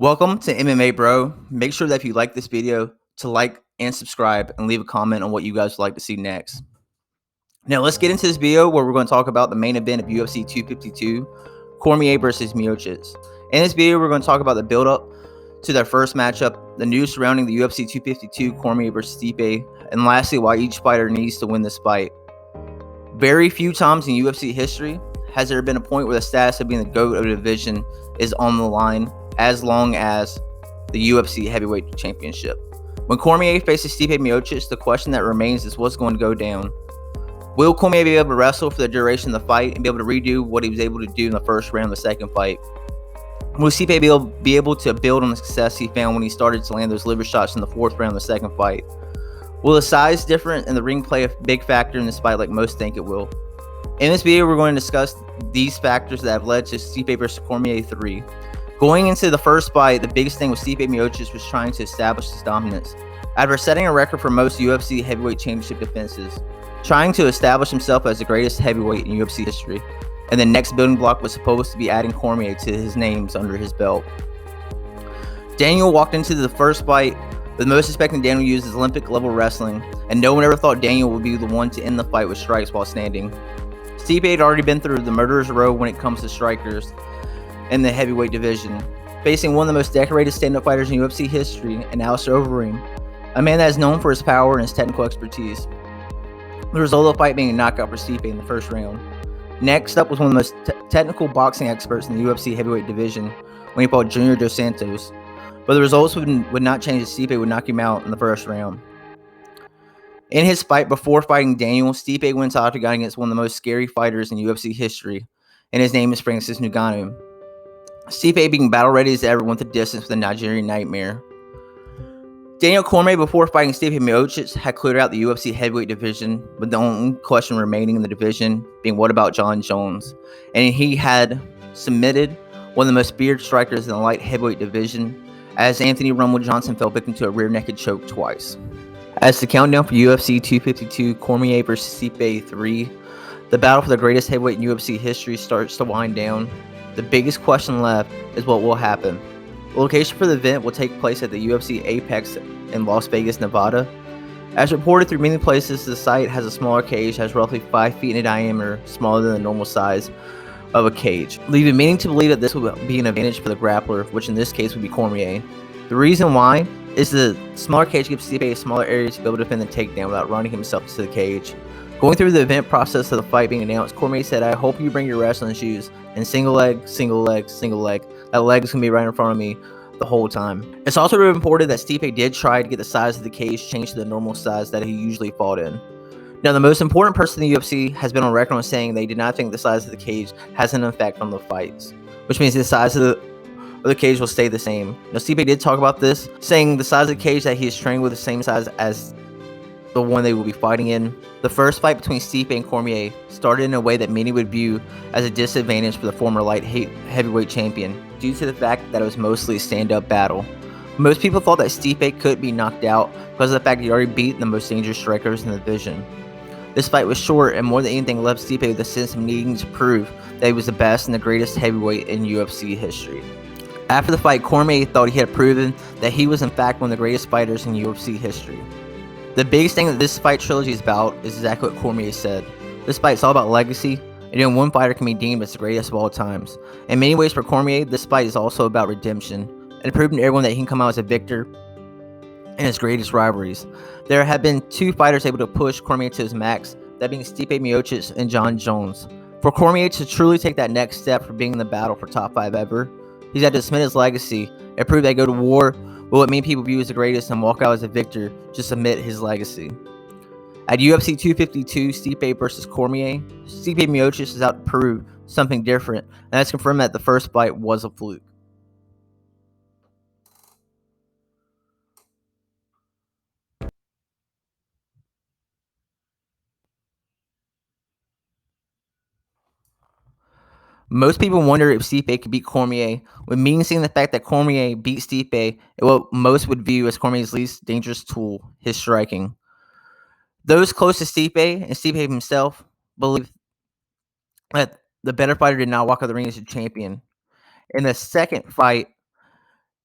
Welcome to MMA Bro. Make sure that if you like this video to like and subscribe and leave a comment on what you guys would like to see next. Now let's get into this video where we're going to talk about the main event of UFC 252, Cormier versus Miocic. In this video, we're going to talk about the build-up to their first matchup, the news surrounding the UFC 252 Cormier versus Stipe, and lastly, why each fighter needs to win this fight. Very few times in UFC history has there been a point where the status of being the GOAT of the division is on the line as long as the UFC Heavyweight Championship. When Cormier faces Stipe Miocic, the question that remains is what's going to go down. Will Cormier be able to wrestle for the duration of the fight and be able to redo what he was able to do in the first round of the second fight? Will Stipe be able to build on the success he found when he started to land those liver shots in the fourth round of the second fight? Will the size difference and the ring play a big factor in this fight like most think it will? In this video, we're going to discuss these factors that have led to Stipe versus Cormier 3. Going into the first fight, the biggest thing with Stipe Miocic was trying to establish his dominance. After setting a record for most UFC heavyweight championship defenses, trying to establish himself as the greatest heavyweight in UFC history, and the next building block was supposed to be adding Cormier to his names under his belt. Daniel walked into the first fight with most expecting Daniel uses Olympic level wrestling, and no one ever thought Daniel would be the one to end the fight with strikes while standing. Stipe had already been through the murderer's row when it comes to strikers in the heavyweight division, facing one of the most decorated stand-up fighters in UFC history, and Alistair Overeem, a man that is known for his power and his technical expertise. The result of the fight being a knockout for Stipe in the first round. Next up was one of the most technical boxing experts in the UFC heavyweight division when he fought Junior Dos Santos, but the results would not change as Stipe would knock him out in the first round. In his fight before fighting Daniel, Stipe went to octagon against one of the most scary fighters in UFC history, and his name is Francis Ngannou. Stipe being battle ready as ever went the distance with the Nigerian Nightmare. Daniel Cormier, before fighting Stipe Miocic, had cleared out the UFC heavyweight division, with the only question remaining in the division being what about Jon Jones, and he had submitted one of the most feared strikers in the light heavyweight division, as Anthony Rumble Johnson fell victim to a rear naked choke twice. As the countdown for UFC 252 Cormier vs Stipe 3, the battle for the greatest heavyweight in UFC history starts to wind down. The biggest question left is what will happen. The location for the event will take place at the UFC Apex in Las Vegas, Nevada. As reported through many places, the site has a smaller cage that is roughly 5 feet in diameter, smaller than the normal size of a cage, leaving many to believe that this will be an advantage for the grappler, which in this case would be Cormier. The reason why is the smaller cage gives Stipe a smaller area to be able to defend the takedown without running himself to the cage. Going through the event process of the fight being announced, Cormier said, "I hope you bring your wrestling shoes, and single leg, single leg, single leg. That leg is going to be right in front of me the whole time." It's also reported that Stipe did try to get the size of the cage changed to the normal size that he usually fought in. Now, the most important person in the UFC has been on record on saying they did not think the size of the cage has an effect on the fights, which means the size of the cage will stay the same. Now, Stipe did talk about this, saying the size of the cage that he is training with the same size as the one they will be fighting in. The first fight between Stipe and Cormier started in a way that many would view as a disadvantage for the former light heavyweight champion, due to the fact that it was mostly a stand-up battle. Most people thought that Stipe could be knocked out because of the fact he already beat the most dangerous strikers in the division. This fight was short, and more than anything left Stipe with a sense of needing to prove that he was the best and the greatest heavyweight in UFC history. After the fight, Cormier thought he had proven that he was in fact one of the greatest fighters in UFC history. The biggest thing that this fight trilogy is about is exactly what Cormier said. This fight is all about legacy, and then one fighter can be deemed as the greatest of all times. In many ways for Cormier, this fight is also about redemption, and proving to everyone that he can come out as a victor in his greatest rivalries. There have been two fighters able to push Cormier to his max, that being Stipe Miocic and Jon Jones. For Cormier to truly take that next step for being in the battle for top 5 ever, he's had to cement his legacy and prove that go to war with what many people view as the greatest and walk out as a victor to submit his legacy. At UFC 252 Stipe versus Cormier, Stipe Miocic is out to prove something different, and that's confirmed that the first fight was a fluke. Most people wonder if Stipe could beat Cormier, with me seeing the fact that Cormier beat Stipe and what most would view as Cormier's least dangerous tool, his striking. Those close to Stipe and Stipe himself believe that the better fighter did not walk out of the ring as a champion. In the second fight,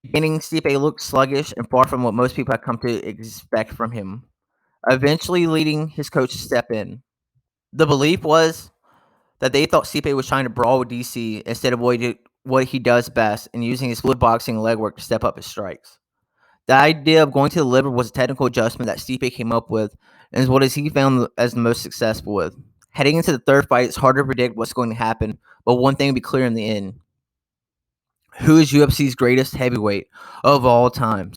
Beginning, Stipe looked sluggish and far from what most people had come to expect from him, eventually leading his coach to step in. The belief was that they thought Stipe was trying to brawl with DC instead of what he does best and using his fluid boxing and leg work to step up his strikes. The idea of going to the liver was a technical adjustment that Stipe came up with and is what he found as the most successful with. Heading into the third fight, it's hard to predict what's going to happen, but one thing will be clear in the end. Who is UFC's greatest heavyweight of all time?